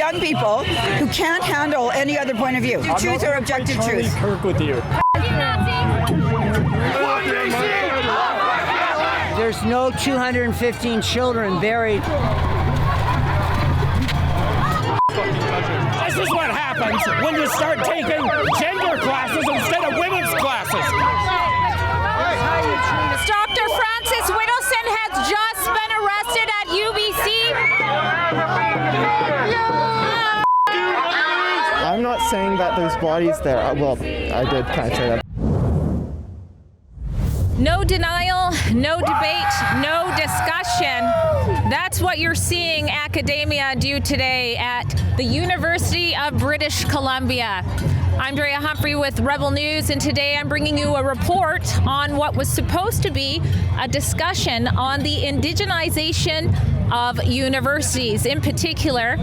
young people who can't handle any other point of view. Truth or objective truth? Kirk with you. There's no 215 children buried. This is what happens when you start taking gender classes instead of women's classes. Dr. Francis Widdowson has just been arrested at UBC. I'm not saying that there's bodies there. Well, I did kind of say that. No denial, no debate, no discussion. That's what you're seeing academia do today at the University of British Columbia. I'm Drea Humphrey with Rebel News, and today I'm bringing you a report on what was supposed to be a discussion on the indigenization of universities. In particular,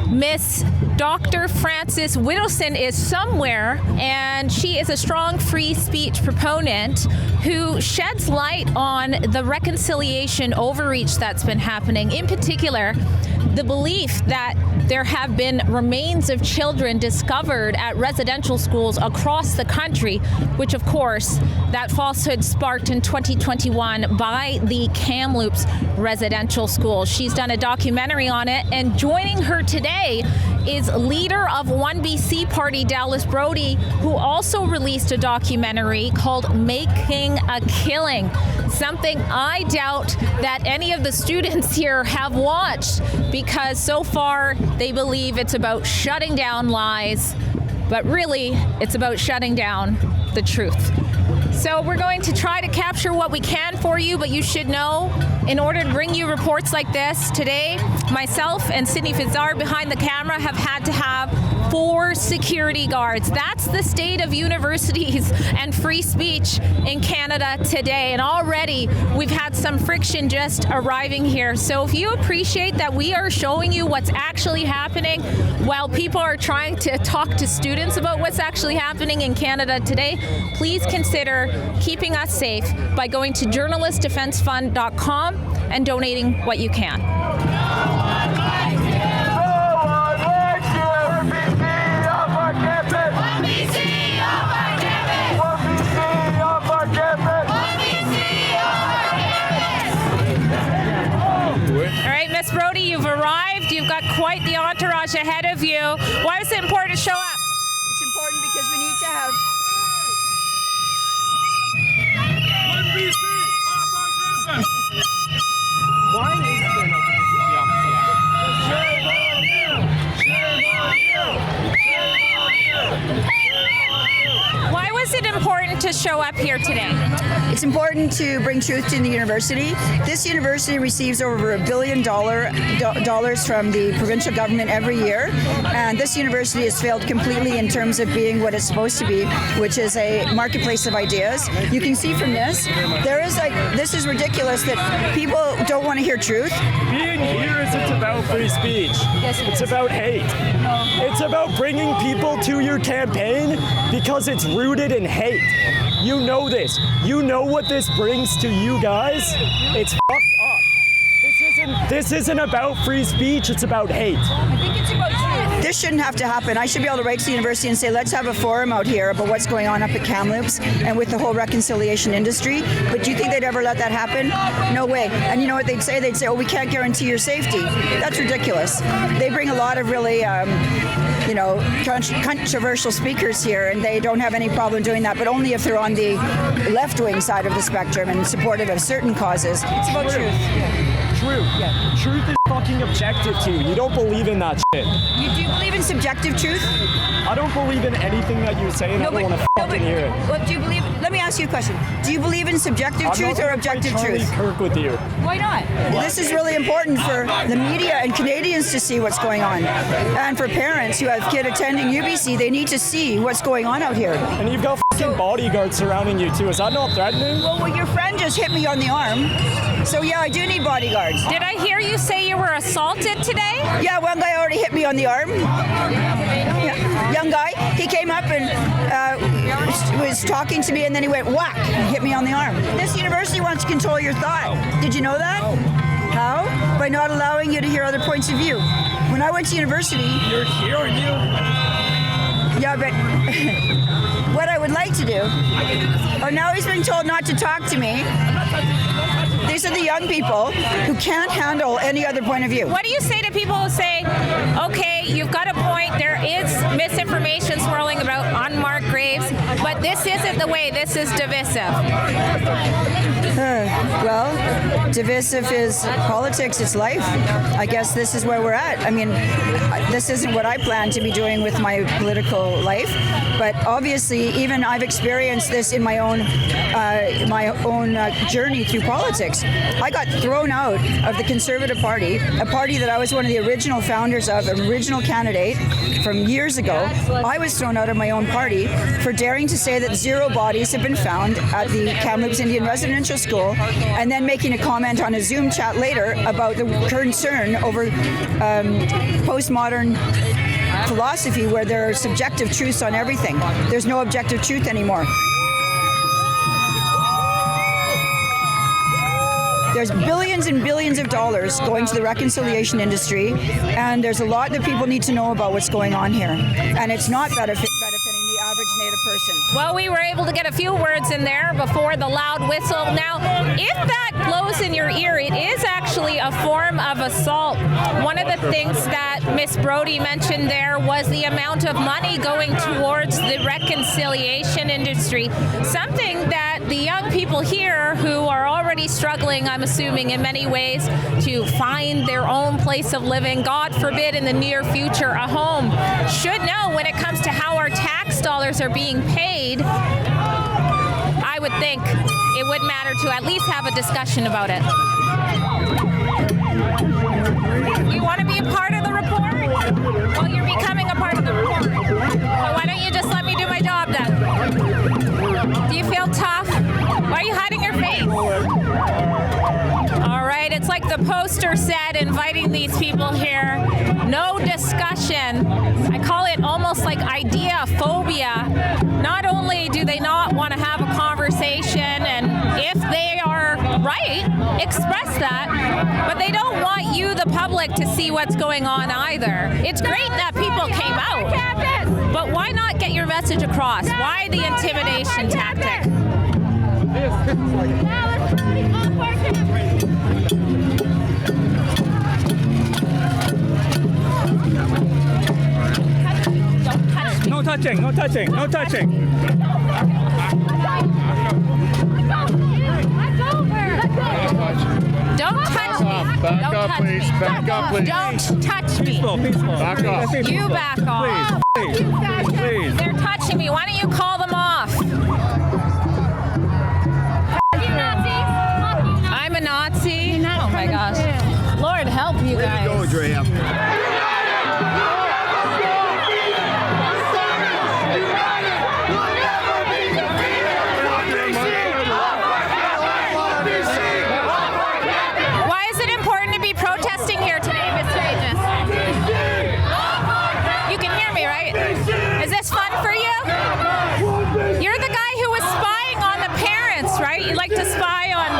Miss Dr. Francis Widdowson is somewhere, and she is a strong free speech proponent who sheds light on the reconciliation overreach that's been happening. In particular, the belief that there have been remains of children discovered at residential schools across the country, which of course that falsehood sparked in 2021 by the Kamloops residential school. She's done a documentary on it, and joining her today is leader of OneBC party, Dallas Brody, who also released a documentary called Making a Killing, something I doubt that any of the students here have watched, because so far they believe it's about shutting down lies, but really it's about shutting down the truth. So we're going to try to capture what we can for you, but you should know, in order to bring you reports like this today, myself and Sydney Fitzar behind the camera have had to have 4 security guards. That's the state of universities and free speech in Canada today. And already we've had some friction just arriving here. So if you appreciate that we are showing you what's actually happening while people are trying to talk to students about what's actually happening in Canada today, please consider keeping us safe by going to journalistdefensefund.com and donating what you can. All right, Miss Brody, you've arrived. You've got quite the entourage ahead of you. Why is it important to show up? It's important because we need to have... Why is there no position of the opposite? Why was it important to show up here today? It's important to bring truth to the university. This university receives over $1 billion from the provincial government every year, and this university has failed completely in terms of being what it's supposed to be, which is a marketplace of ideas. You can see from this, this is ridiculous that people don't want to hear truth. Being here isn't about free speech. Yes, it's about hate. It's about bringing people to your campaign because it's rooted in hate. You know this. You know what this brings to you guys. It's fucked up. This isn't about free speech. It's about hate. I think it's about truth. This shouldn't have to happen. I should be able to write to the university and say, let's have a forum out here about what's going on up at Kamloops and with the whole reconciliation industry. But do you think they'd ever let that happen? No way. And you know what they'd say? They'd say, oh, we can't guarantee your safety. That's ridiculous. They bring a lot of really controversial speakers here, and they don't have any problem doing that, but only if they're on the left-wing side of the spectrum and supportive of certain causes. It's about truth. Truth. Yeah. Truth is fucking objective too. You don't believe in that shit. You do believe in subjective truth? I don't believe in anything that you say, and I don't want to fucking hear it. Well, do you believe? Let me ask you a question. Do you believe in subjective truth or objective truth? Kirk with you. Why not? This is really important for the media and Canadians to see what's going on, and for parents who have kids attending UBC, they need to see what's going on out here. And you've got fucking bodyguards surrounding you too. Is that not threatening? Well, your friend just hit me on the arm. So yeah, I do need bodyguards. Did I hear you say you were assaulted today? Yeah, one guy already hit me on the arm. Yeah. Young guy, he came up and was talking to me, and then he went whack and hit me on the arm. This university wants to control your thought. Did you know that? How? By not allowing you to hear other points of view. When I went to university, You're here, aren't you? yeah, but what I would like to do, oh, now he's being told not to talk to me. These are the young people who can't handle any other point of view. What do you say to people who say, okay, you've got a point, there is misinformation swirling about unmarked graves, but this isn't the way, this is divisive? Well, divisive is politics, it's life. I guess this is where we're at. I mean, this isn't what I plan to be doing with my political life, but obviously even I've experienced this in my own journey through politics. I got thrown out of the Conservative Party, a party that I was one of the original founders of, an original candidate from years ago. I was thrown out of my own party for daring to say that 0 bodies have been found at the Kamloops Indian Residential School, and then making a comment on a Zoom chat later about the concern over postmodern philosophy where there are subjective truths on everything. There's no objective truth anymore. There's billions and billions of dollars going to the reconciliation industry, and there's a lot that people need to know about what's going on here. And it's not benefiting the average Native person. Well, we were able to get a few words in there before the loud whistle. Now, if that blows in your ear, it is actually a form of assault. One of the things that Miss Brody mentioned there was the amount of money going towards the reconciliation industry, something that the young people here who are already struggling, I'm assuming in many ways, to find their own place of living, God forbid in the near future a home, should know when it comes to how our tax dollars are being paid. I would think it would matter to at least have a discussion about it. You want to be a part of the report? Well, you're becoming a part of the report. So why don't you just let me do my job then? Do you feel tough? Why are you hiding your face? All right, it's like the poster said, inviting these people here. No discussion. I call it almost like idea phobia. Not only do they not want to have a conversation, and if they are right, express that, but they don't want you, the public, to see what's going on either. It's great that people came out, but why not get your message across? Why the intimidation tactic? No touching, no touching, no touching. Don't touch me. Back Don't up, touch please. me. Back up, please. Don't touch me. Peaceful. Back off. You back off. Please. They're touching me. Why don't you call them off? I'm a Nazi. Oh my gosh. Lord help you guys. Go, Drea. Why is it important to be protesting here today, Mr. Aegis? You can hear me, right? Is this fun for you? You're the guy who was spying on the parents, right? You like to spy on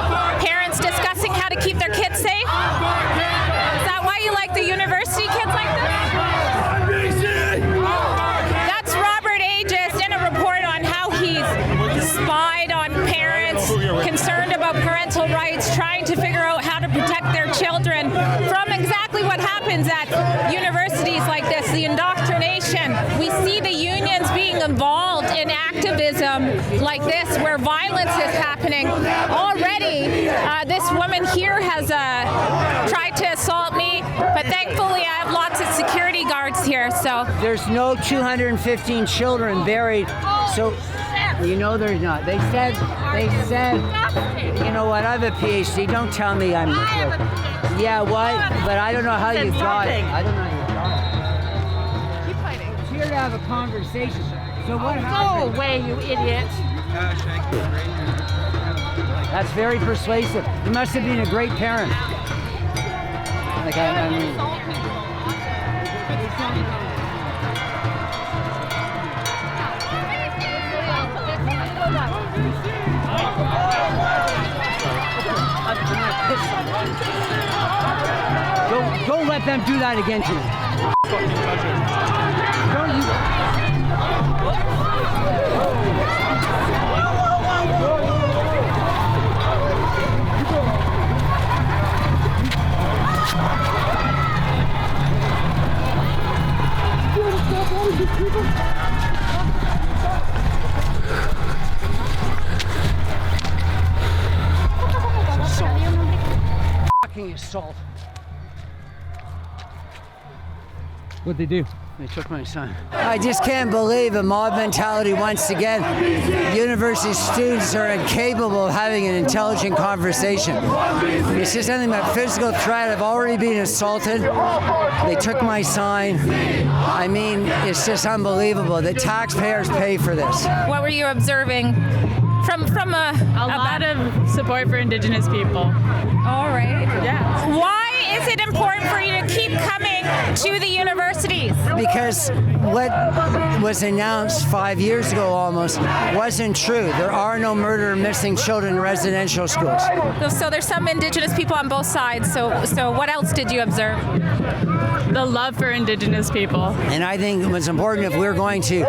parents discussing how to keep their kids safe? Is that why you like the university kids like this? That's Robert Aegis in a report on how he's spied on parents, concerned about parental rights, trying to figure out how to protect their children from exactly what happens at universities like this, the indoctrination. We see the unions being involved in activism like this, where violence is happening. Already, this woman here has tried to assault me, but thankfully I have lots of security guards here, so. There's no 215 children buried, so you know there's not. They said, you know what, I have a PhD, don't tell me I'm, yeah, what? But I don't know how you got it. I don't know how you got it. Keep fighting. It's here to have a conversation. So what happened? Go away, you idiot. That's very persuasive. You must have been a great parent. Like, I mean... Go. Don't let them do that again to me. Don't you? Fucking assault. What'd they do? They took my son. I just can't believe a mob mentality once again. University students are incapable of having an intelligent conversation. It's just nothing but physical threat. I've already been assaulted. They took my sign. I mean, it's just unbelievable. The taxpayers pay for this. What were you observing from a lot of support for Indigenous people. All right. Yeah. Why is it important for you to keep coming to the universities? Because what was announced 5 years ago almost wasn't true. There are no murder or missing children in residential schools. So there's some Indigenous people on both sides. So what else did you observe? The love for Indigenous people. And I think it was important, if we're going to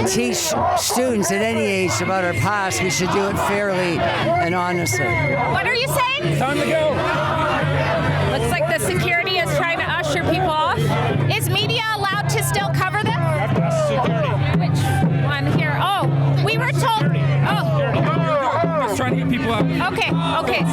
teach students at any age about our past, we should do it fairly and honestly. What are you saying? Time to go. Looks like the security is trying to usher people off. Is media allowed to still cover them? Which one here? Oh, we were told. Oh. Just trying to get people out. Okay.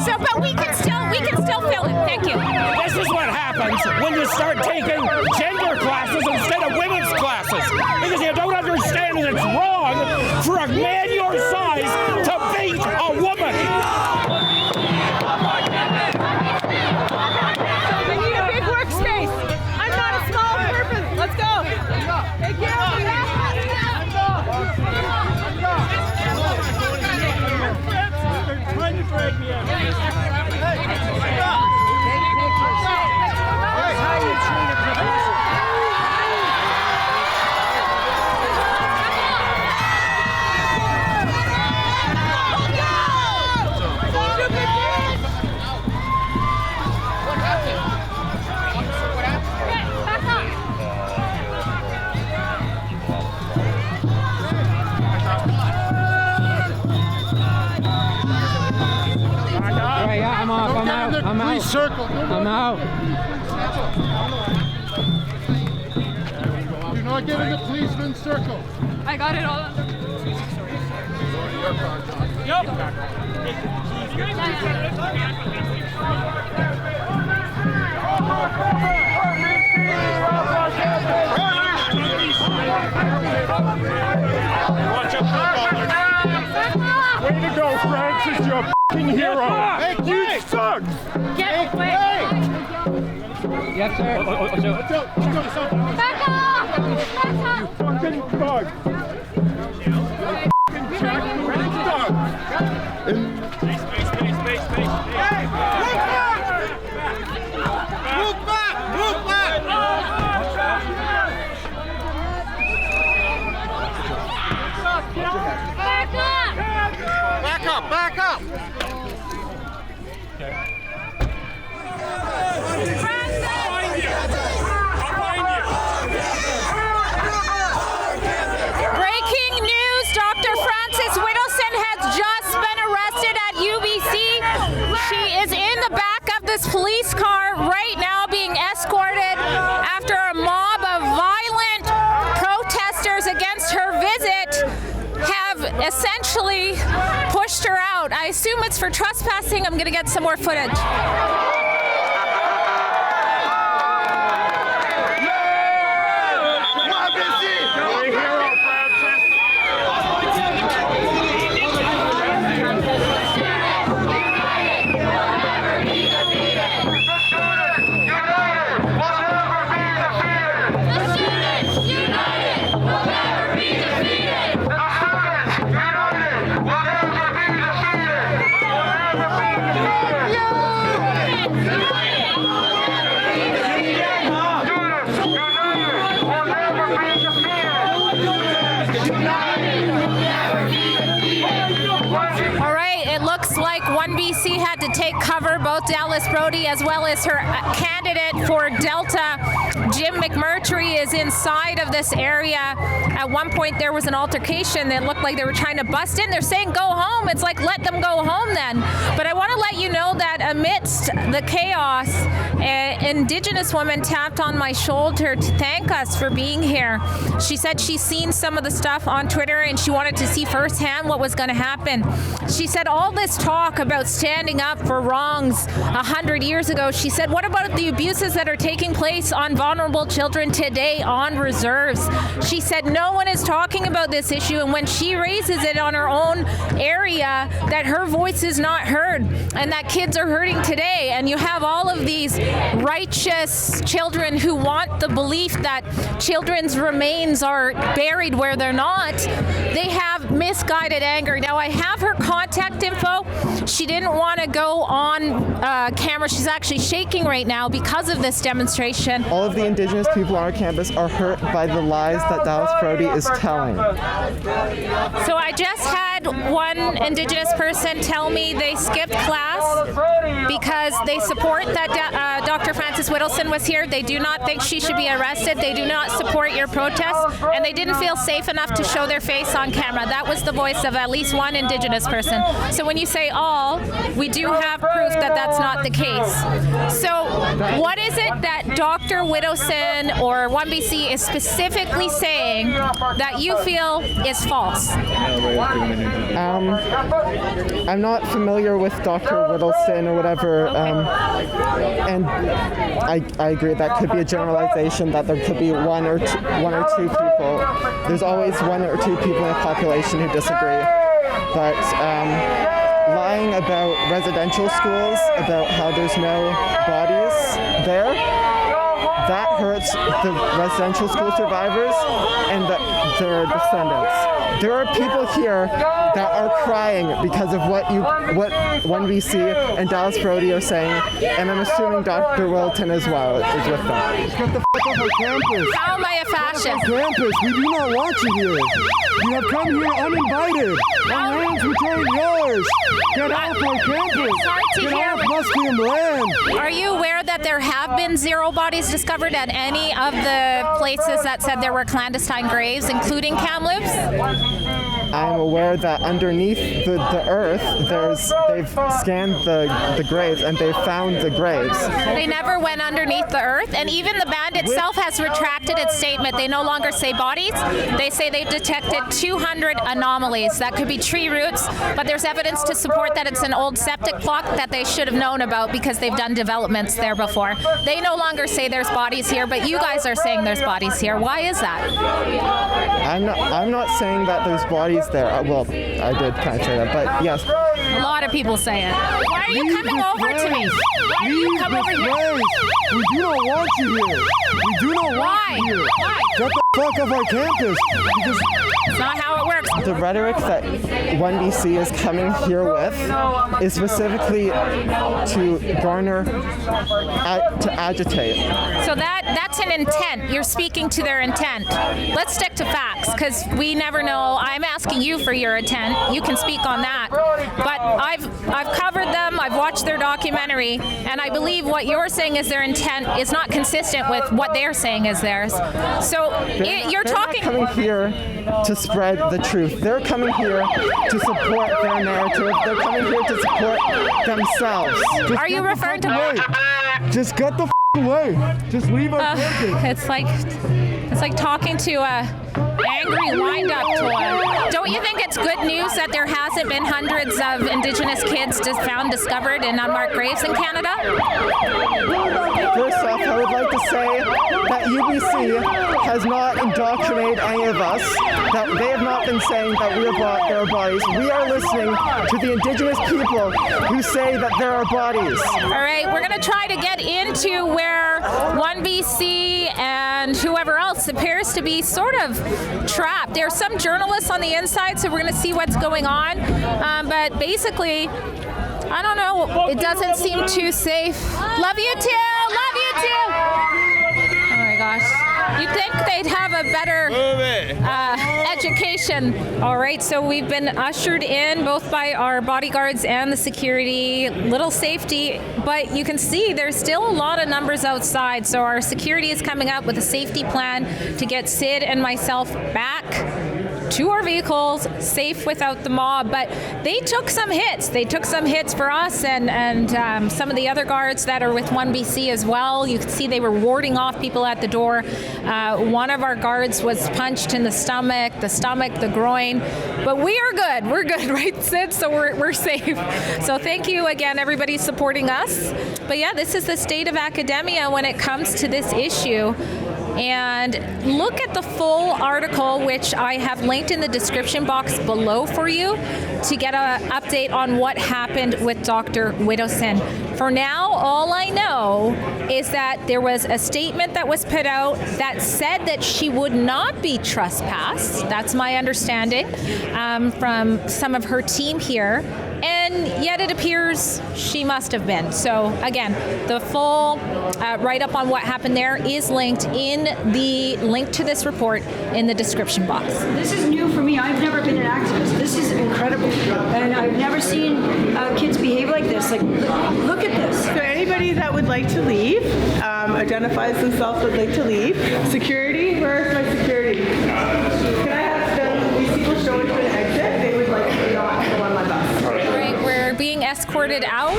So, but we can still film it. Thank you. This is what happens when you start taking gender classes instead of women's classes. Because you don't understand that it's wrong for a man your size to beat a woman. We need a big workspace. I'm not a small person. Let's go. Take care of me. They're trying to drag me out. I'm out. Circle. I'm out. Do not get in the policeman's circle. I got it all. Way to go, Francis, you're a f***ing hero. Hey, You suck. Get away. Yes, sir. Back off. Back off. You fucking bug. Back up! Breaking news, Dr. Frances Widdowson has just been arrested at UBC. She is in the back of this police car right now being escorted after a mob of violent protesters against her visit have essentially pushed her out. I assume it's for trespassing. I'm going to get some more footage. Like OneBC had to take cover, both Dallas Brody as well as her candidate for Jim McMurtry is inside of this area. At one point, there was an altercation that looked like they were trying to bust in. They're saying, go home. It's like, let them go home then. But I want to let you know that amidst the chaos, an Indigenous woman tapped on my shoulder to thank us for being here. She said she's seen some of the stuff on Twitter and she wanted to see firsthand what was going to happen. She said all this talk about standing up for wrongs 100 years ago, she said, what about the abuses that are taking place on vulnerable children today on reserves? She said no one is talking about this issue, and when she raises it on her own area, that her voice is not heard and that kids are hurting today. And you have all of these righteous children who want the belief that children's remains are buried where they're not. They have misguided anger. Now, I have her contact info. She didn't want to go on camera. She's actually shaking right now because of this demonstration. All of the Indigenous people on our campus are hurt by the lies that Dallas Brody is telling. So I just had one Indigenous person tell me they skipped class because they support that Dr. Frances Widdowson was here. They do not think she should be arrested. They do not support your protest, and they didn't feel safe enough to show their face on camera. That was the voice of at least one Indigenous person. So when you say all, we do have proof that that's not the case. So what is it that Dr. Widdowson or OneBC is specifically saying that you feel is false? I'm not familiar with Dr. Widdowson or whatever, and I agree that could be a generalization, that there could be one or two people. There's always one or two people in a population who disagree, but lying about residential schools, about how there's no bodies there, that hurts the residential school survivors and their descendants. There are people here that are crying because of what OneBC and Dallas Brody are saying, and I'm assuming Dr. Wilton as well is with them. Get the f*** off our campus. How am I a fascist? Campus, we do not want you here. You have come here uninvited on lands which aren't yours. Get off our campus. It's hard to Get hear. off Musqueam land. Are you aware that there have been 0 bodies discovered at any of the places that said there were clandestine graves, including Kamloops? I'm aware that underneath the earth, they've scanned the graves and they've found the graves. They never went underneath the earth, and even the band itself has retracted its statement. They no longer say bodies. They say they've detected 200 anomalies. That could be tree roots, but there's evidence to support that it's an old septic block that they should have known about because they've done developments there before. They no longer say there's bodies here, but you guys are saying there's bodies here. Why is that? I'm not saying that there's bodies there. Well, I did kind of say that, but yes. A lot of people say it. Why are you coming over to me? Why do you come over here? We do not want you here. We do not want you here. Why? Get the fuck off our campus. Because It's not how it works. The rhetoric that OneBC is coming here with is specifically to garner, to agitate. So that's an intent. You're speaking to their intent. Let's stick to facts because we never know. I'm asking you for your intent. You can speak on that. But I've covered them. I've watched their documentary, and I believe what you're saying is their intent is not consistent with what they're saying is theirs. So you're talking. They're not coming here to spread the truth. They're coming here to support their narrative. They're coming here to support themselves. Are you referring to? just get the away. Just leave our campus. It's like talking to a angry wind-up toy. Don't you think it's good news that there hasn't been hundreds of Indigenous kids found discovered in unmarked graves in Canada? First off, I would like to say that UBC has not indoctrinated any of us. That they have not been saying that there are bodies. We are listening to the Indigenous people who say that there are bodies. All right, we're going to try to get into where OneBC and whoever else appears to be sort of trapped. There's some journalists on the inside, so we're going to see what's going on. But basically, I don't know. It doesn't seem too safe. Love you too. Love you too. Oh my gosh. You'd think they'd have a better education. All right, so we've been ushered in both by our bodyguards and the security, little safety, but you can see there's still a lot of numbers outside. So our security is coming up with a safety plan to get Sid and myself back to our vehicles, safe without the mob. But they took some hits. They took some hits for us and some of the other guards that are with OneBC as well. You can see they were warding off people at the door. One of our guards was punched in the stomach, the groin. But we are good. We're good, right, Sid? So we're safe. So thank you again, everybody supporting us. But yeah, this is the state of academia when it comes to this issue. And look at the full article, which I have linked in the description box below for you to get an update on what happened with Dr. Widdowson. For now, all I know is that there was a statement that was put out that said that she would not be trespassed. That's my understanding from some of her team here. And yet it appears she must have been. So again, the full write-up on what happened there is linked in the link to this report in the description box. This is new for me. I've never been an activist. This is incredible. And I've never seen kids behave like this. Like, look at this. So anybody that would like to leave, identifies themselves would like to leave. Security, where's my security? Can I have these people show us an exit? They would like to not go on my bus. Right, we're being escorted out.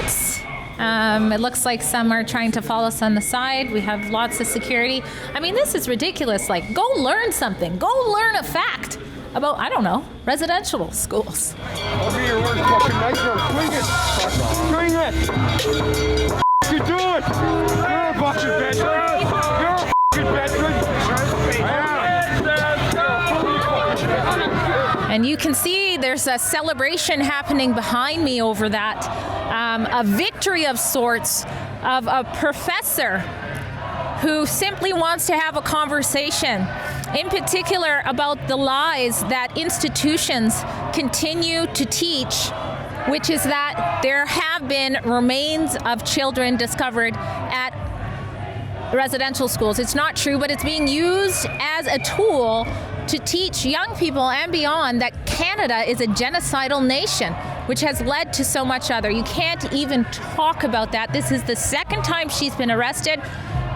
It looks like some are trying to follow us on the side. We have lots of security. I mean, this is ridiculous. Like, go learn something. Go learn a fact about, I don't know, residential schools. I'll be your worst fucking nightmare. Swing it! Swing it! What you doing? You're a fucking veteran. You're a fucking veteran. And you can see there's a celebration happening behind me over that. A victory of sorts of a professor who simply wants to have a conversation, in particular about the lies that institutions continue to teach, which is that there have been remains of children discovered at residential schools. It's not true, but it's being used as a tool to teach young people and beyond that Canada is a genocidal nation, which has led to so much other. You can't even talk about that. This is the second time she's been arrested.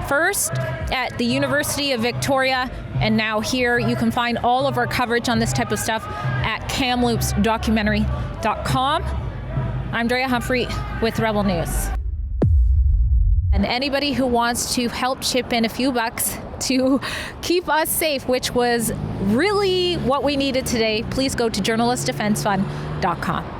First at the University of Victoria, and now here. You can find all of our coverage on this type of stuff at kamloopsdocumentary.com. I'm Drea Humphrey with Rebel News. And anybody who wants to help chip in a few bucks to keep us safe, which was really what we needed today, please go to journalistdefensefund.com.